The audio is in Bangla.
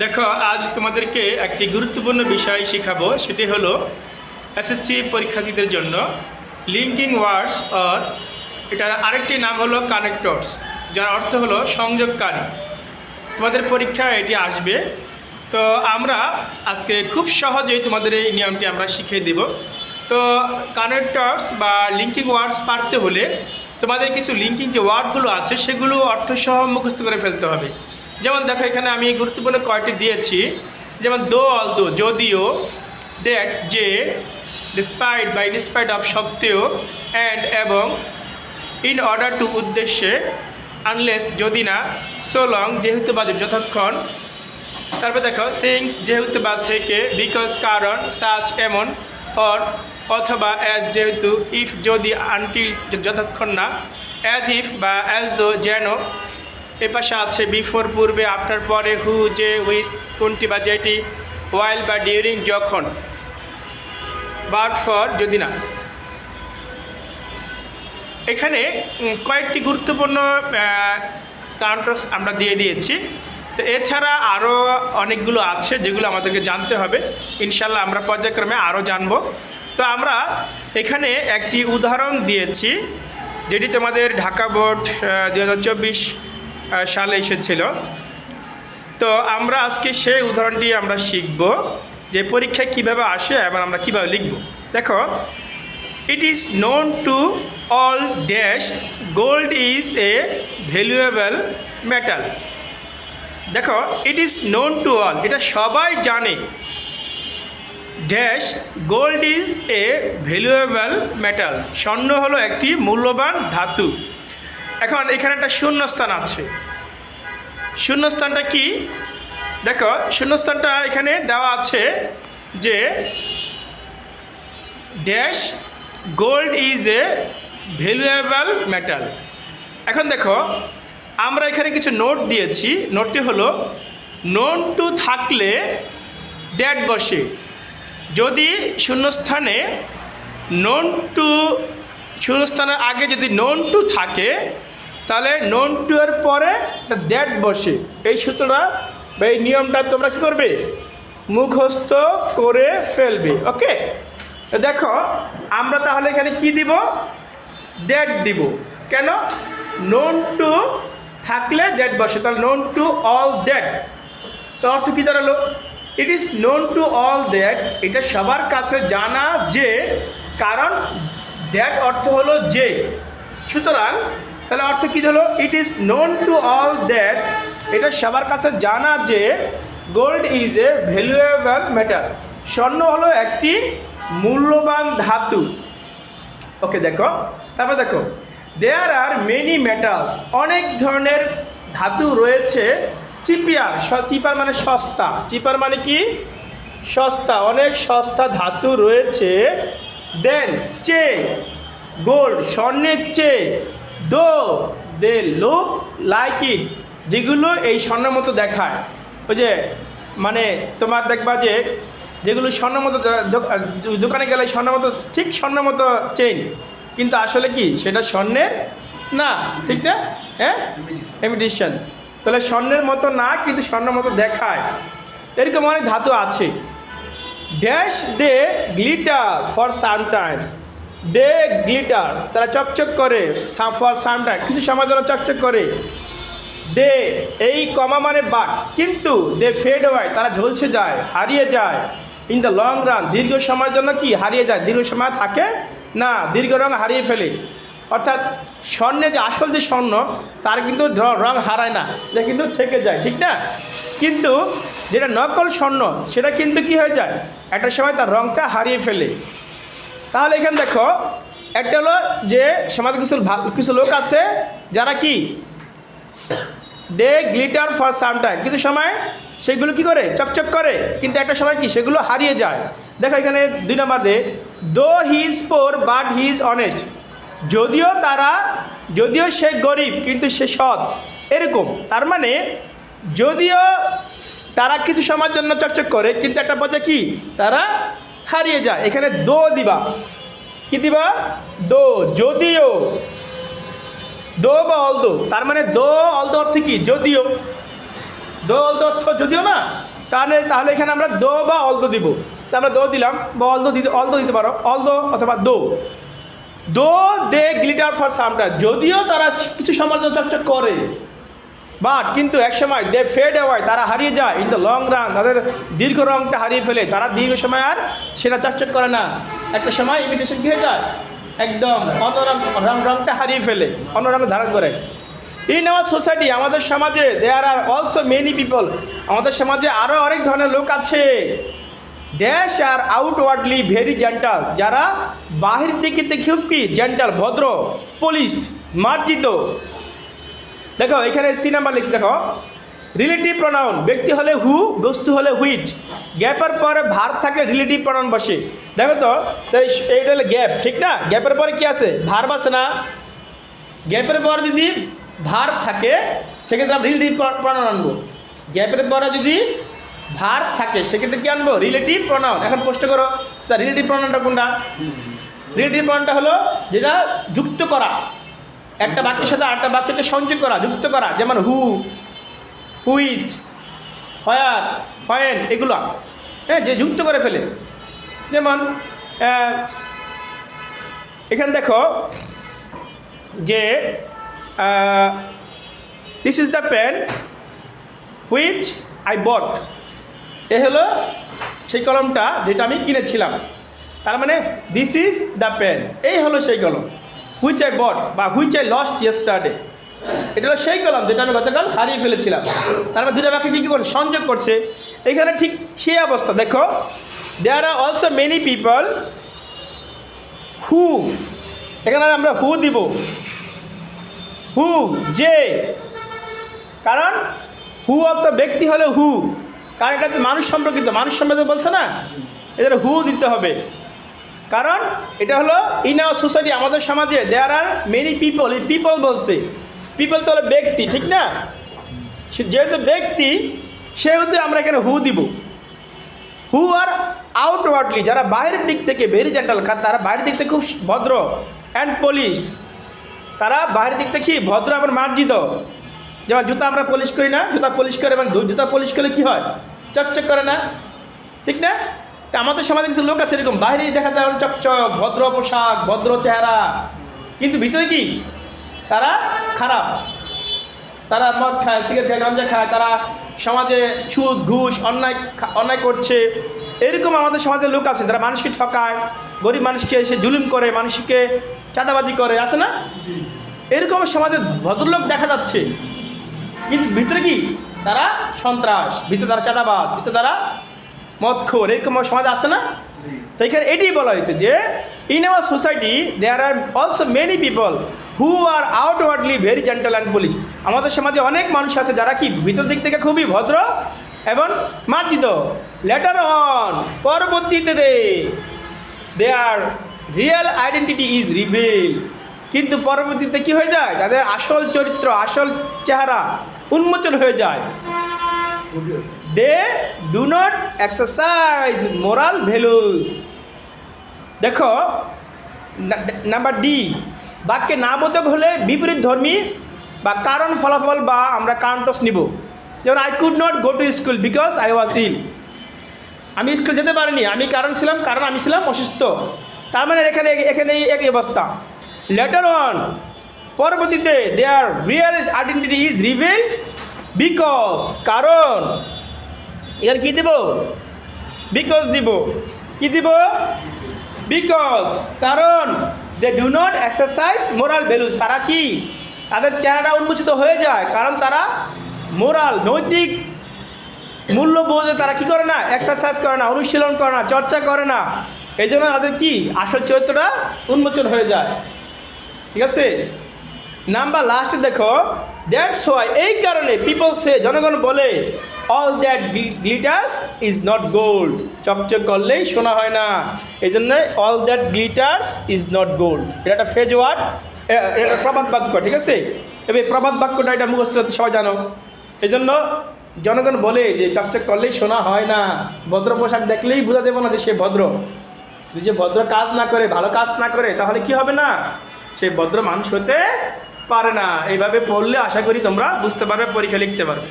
দেখো, আজ তোমাদেরকে একটি গুরুত্বপূর্ণ বিষয় শেখাবো। সেটি হলো এসএসসি পরীক্ষার্থীদের জন্য লিঙ্কিং ওয়ার্ডস অর এটার আরেকটি নাম হলো কানেক্টরস, যার অর্থ হলো সংযোগকারী। তোমাদের পরীক্ষায় এটি আসবে। তো আমরা আজকে খুব সহজেই তোমাদের এই নিয়মটি আমরা শিখিয়ে দেব। তো কানেক্টরস বা লিঙ্কিং ওয়ার্ডস পারতে হলে তোমাদের কিছু লিঙ্কিং যে ওয়ার্ডগুলো আছে সেগুলো অর্থসহ মুখস্থ করে ফেলতে হবে। যেমন দেখো, এখানে আমি গুরুত্বপূর্ণ কয়টি দিয়েছি। যেমন দো, অলদো যদিও, দ্যাট যে, ডিসপাইট বা ইনস্পাইট অফ সত্ত্বেও, অ্যান্ড এবং, ইন অর্ডার টু উদ্দেশ্যে, আনলেস যদি না, সো লং যেহেতু বা যতক্ষণ। তারপরে দেখো সিংস যেহেতু বা থেকে, বিকজ কারণ, সাচ এমন, অর অথবা অ্যাজ যেহেতু, ইফ যদি, আনটিল যতক্ষণ না, অ্যাজ ইফ বা অ্যাজ দো যেন। এ পাশে আছে বিফোর পূর্বে, আফটার পরে, হু যে, উইচ কোনটি বা যেটি, ওয়াইল বা ডিউরিং যখন, বাট ফর যদি না। এখানে কয়েকটি গুরুত্বপূর্ণ কাউন্টার্স আমরা দিয়ে দিয়েছি। তো এছাড়া আরও অনেকগুলো আছে যেগুলো আমাদেরকে জানতে হবে। ইনশাল্লাহ আমরা পর্যায়ক্রমে আরও জানব। তো আমরা এখানে একটি উদাহরণ দিয়েছি যেটি তোমাদের ঢাকা বোর্ড 2024 সালে এসেছিল। তো আমরা আজকে সেই উদাহরণটি আমরা শিখব যে পরীক্ষায় কীভাবে আসে এবং আমরা কীভাবে লিখব। দেখো, it is known to all dash gold is a valuable metal. দেখো, it is known to all, এটা সবাই জানে, dash gold is a valuable metal, স্বর্ণ হলো একটি মূল্যবান ধাতু। এখন এখানে একটা শূন্যস্থান আছে। শূন্যস্থানটা কি? দেখো, শূন্যস্থানটা এখানে দেওয়া আছে যে dash gold is a valuable metal. এখন দেখো, আমরা এখানে কিছু নোট দিয়েছি। নোটটি হলো নোন টু থাকলে দ্যাট বসে। যদি শূন্যস্থানে নোন টু, শূন্যস্থানের আগে যদি নোন টু থাকে তাহলে নোন টু এর পরে দ্যাট বসে। এই সূত্রটা বা এই নিয়মটা তোমরা কী করবে? মুখস্থ করে ফেলবে। ওকে, দেখো আমরা তাহলে এখানে কি দিব? দ্যাট দিব। কেন? নোন টু থাকলে দ্যাট বসে, তাহলে নোন টু অল দ্যাট। তো অর্থ কী দাঁড়ালো? ইট is known to all that, এটা সবার কাছে জানা যে, কারণ দ্যাট অর্থ হলো যে। সুতরাং তাহলে অর্থ কী হলো? ইট is known to all that, এটা সবার কাছে জানা যে gold is a valuable metal, স্বর্ণ হলো একটি মূল্যবান ধাতু। ওকে, দেখো তারপর দেখো, দেয়ার আর মেনি মেটালস, অনেক ধরনের ধাতু রয়েছে। চিপিয়ার, চিপার মানে সস্তা, চিপার মানে কি? সস্তা, অনেক সস্তা ধাতু রয়েছে। দেন চে গোল্ড, স্বর্ণের চেয়ে, দো দে লুক লাইক ইট, যেগুলো এই স্বর্ণের মতো দেখায়। ওই যে মানে তোমার দেখবা যে যেগুলো স্বর্ণের মতো, দোকানে গেলে স্বর্ণের মতো, ঠিক স্বর্ণের মতো চেইন, কিন্তু আসলে কি সেটা স্বর্ণের না, ঠিক না? হ্যাঁ, ইমিটেশন। তাহলে স্বর্ণের মতো না, কিন্তু স্বর্ণের মতো দেখায়। এরকম অনেক ধাতু আছে। Dash they glitter for sometimes, they glitter, তারা চকচক করে, ফর সামটাইম, কিছু সময় জন্য চকচক করে। দে, এই কমা মানে বাট, কিন্তু দে ফেড হয়, তারা ঝলসে যায়, হারিয়ে যায়। ইন দ্য লং রান, দীর্ঘ সময়ের জন্য কি হারিয়ে যায়, দীর্ঘ সময় থাকে না, দীর্ঘ রং হারিয়ে ফেলে। অর্থাৎ স্বর্ণে যে আসল যে স্বর্ণ তার কিন্তু রং হারায় না, এটা কিন্তু থেকে যায়, ঠিক না? কিন্তু যেটা নকল স্বর্ণ সেটা কিন্তু কি হয়ে যায়, একটা সময় তার রংটা হারিয়ে ফেলে। তাহলে এখানে দেখো, একটা হলো যে সমাজে কিছু লোক আছে যারা কি দে গ্লিটার ফর সাম টাইম, কিছু সময় সেগুলো কি করে, চকচক করে, কিন্তু একটা সময় কি সেগুলো হারিয়ে যায়। দেখো এখানে 2 নম্বর দে, দো he is poor but he is honest, যদিও সে গরিব কিন্তু সে সৎ, এরকম। তার মানে যদিও তারা কিছু সময়ের জন্য চকচক করে, কিন্তু একটা পর্যায়ে কি তারা হারিয়ে যায়। এখানে দো দিবা, কি দিবা? দো, যদিও, দো বা অলদো, তার মানে দো অলদো অর্থ কি? যদিও। দো অলদো অর্থ যদিও না, তাহলে এখানে আমরা দো বা অলদো দিব। তা আমরা দো দিলাম, বা অলদো দিতে পারো, অলদো অথবা দো। দো দে গ্লিটার ফর সামটাইম, যদিও তারা কিছু সময়ের জন্য চকচক করে, বাট কিন্তু একসময় দে ফেড অ্যাওয়ে, তারা হারিয়ে যায় ইন দ্য লং রান, তাদের দীর্ঘ রঙটা হারিয়ে ফেলে, তারা দীর্ঘ সময় আর সেটা চকচক করে না। একটা সময় ইমিটেশন কী হয়ে যায়, একদম অন্য রঙটা হারিয়ে ফেলে, অন্য রঙে ধারণ করে। ইন আওয়ার সোসাইটি, আমাদের সমাজে দেয়ার আর অলসো মেনি পিপল, আমাদের সমাজে আরও অনেক ধরনের লোক আছে। ড্যাশ আর আউটওয়ার্ডলি ভেরি জেন্টাল, যারা বাহির দিকে খুব কি জেন্টাল, ভদ্র, পলিশড, মার্জিত। দেখো এখানে সি নাম্বার লিখছি, দেখো রিলেটিভ প্রনাউন, ব্যক্তি হলে হু, বস্তু হলে হুইচ, গ্যাপের পরে ভার থাকলে রিলেটিভ প্রনাউন বসে। দেখো তো এইটা হলো গ্যাপ, ঠিক না? গ্যাপের পরে কি আছে, ভার বসে না? গ্যাপের পরে যদি ভার থাকে সেক্ষেত্রে আমরা রিলেটিভ প্রনাউন আনবো। গ্যাপের পরে যদি ভার থাকে সেক্ষেত্রে কী আনবো, রিলেটিভ প্রনাউন। এখন প্রশ্ন করো স্যার রিলেটিভ প্রনাউনটা কোনটা? রিলেটিভ প্রনাউনটা হলো যেটা যুক্ত করা, একটা বাক্যের সাথে আরেকটা বাক্যকে সংযোগ করা, যুক্ত করা, যেমন হু, হুইচ, হোয়ার, হোয়েন, এগুলো হ্যাঁ, যে যুক্ত করে ফেলে। যেমন এখানে দেখো যে this is the pen which I bought, এ হলো সেই কলমটা যেটা আমি কিনেছিলাম। তার মানে দিস ইজ দ্য পেন, এই হলো সেই কলম। হুইচ আই বট বা হুইচ আই লস্ট ইয়েস্টারডে, এটা হলো সেই কলম যেটা আমি গতকাল হারিয়ে ফেলেছিলাম। তার মানে দুটা বাক্যে কী করছে, সংযোগ করছে। এখানে ঠিক সেই অবস্থা। দেখো there are also many people who, এখানে আমরা হু দিব, হু যে, কারণ হু অর্থ ব্যক্তি হলে হু, কারণ এটা তো মানুষ সম্পর্কিত, মানুষ সম্পর্কিত বলছে না, এদের হু দিতে হবে। কারণ এটা হলো ইন আওয়ার সোসাইটি, আমাদের সমাজে দেয়ার আর মেনি পিপল, এই পিপল বলছে, পিপল তো হলো ব্যক্তি, ঠিক না? যেহেতু ব্যক্তি সেহেতু আমরা এখানে হু দিব। হু আর আউটওয়ার্ডলি, যারা বাইরের দিক থেকে ভেরি জেন্টাল, তারা বাইরের দিক থেকে খুব ভদ্র অ্যান্ড পলিশড, তারা বাইরের দিক থেকে ভদ্র এবং মার্জিত। যেমন জুতা আমরা পলিশ করি না, জুতা পলিশ করে, এবং জুতা পলিশ করলে কী হয়, চকচক করে না, ঠিক না? তা আমাদের সমাজে কিছু লোক আছে এরকম, বাইরেই দেখা যায় চকচক, ভদ্র পোশাক, ভদ্র চেহারা, কিন্তু ভিতরে কি তারা খারাপ, তারা মদ খায়, সিগারেট খায়, গাঁজা খায়, তারা সমাজে সুদ ঘুষ অন্যায় করছে। এরকম আমাদের সমাজের লোক আছে যারা মানুষকে ঠকায়, গরিব মানুষকে এসে জুলুম করে, মানুষকে চাঁদাবাজি করে, আছে না? এরকম সমাজের ভদ্রলোক দেখা যাচ্ছে, কিন্তু ভিতরে কি তারা সন্ত্রাস, ভিতরে তারা চাঁদাবাদ, ভিতরে তারা মদখোর, এরকম সমাজ আছে না? তো এখানে এটাই বলা হয়েছে যে in our society there are also many people who are outwardly very gentle and polish, আমাদের সমাজে অনেক মানুষ আছে যারা কি ভিতর দিক থেকে খুবই ভদ্র এবং মার্জিত। লেটার অন, পরবর্তীতে their real identity is reveal, কিন্তু পরবর্তীতে কি হয়ে যায়, তাদের আসল চরিত্র, আসল চেহারা উন্মোচন হয়ে যায়। They do not exercise moral values. দেখো নাম্বার ডি, বাক্যে না বোধক হলে বিপরীত ধর্মী বা কারণ ফলাফল বা আমরা কারণটস নিব। যেমন I could not go to school because I was ill, আমি স্কুল যেতে পারিনি, আমি কারণ আমি ছিলাম অসুস্থ। তার মানে এখানে একই অবস্থা। লেটার অন, পরবর্তীতে their real identity is revealed because, কারণ, এখানে কী দিব, বিকজ দিব, কী দিব, বিকজ, কারণ they do not exercise moral values, তারা কি তাদের চেহারাটা উন্মোচিত হয়ে যায়, কারণ তারা মোরাল, নৈতিক মূল্যবোধে তারা কি করে না, এক্সারসাইজ করে না, অনুশীলন করে না, চর্চা করে না, এই জন্য তাদের কি আসল চরিত্রটা উন্মোচন হয়ে যায়। ঠিক আছে, নাম্বার লাস্টে দেখো, দ্যাটস ওয়াই, এই কারণে পিপল সে, জনগণ বলে, all that glitters is not gold, চকচক করলেই শোনা হয় না, এই জন্য all that glitters is not gold, এটা একটা ফ্রেজ ওয়ার্ড, এটা প্রবাদ বাক্য। ঠিক আছে, এবার প্রবাদ বাক্যটা এটা মুখস্থ সবাই জানো। এই জন্য জনগণ বলে যে চকচক করলেই শোনা হয় না, ভদ্র পোশাক দেখলেই বোঝা যাবে না যে সে ভদ্র, যে ভদ্র কাজ না করে, ভালো কাজ না করে, তাহলে কি হবে না, সে ভদ্র মানুষ হতে পারে না। এইভাবে পড়লে আশা করি তোমরা বুঝতে পারবে, পরীক্ষা লিখতে পারবে।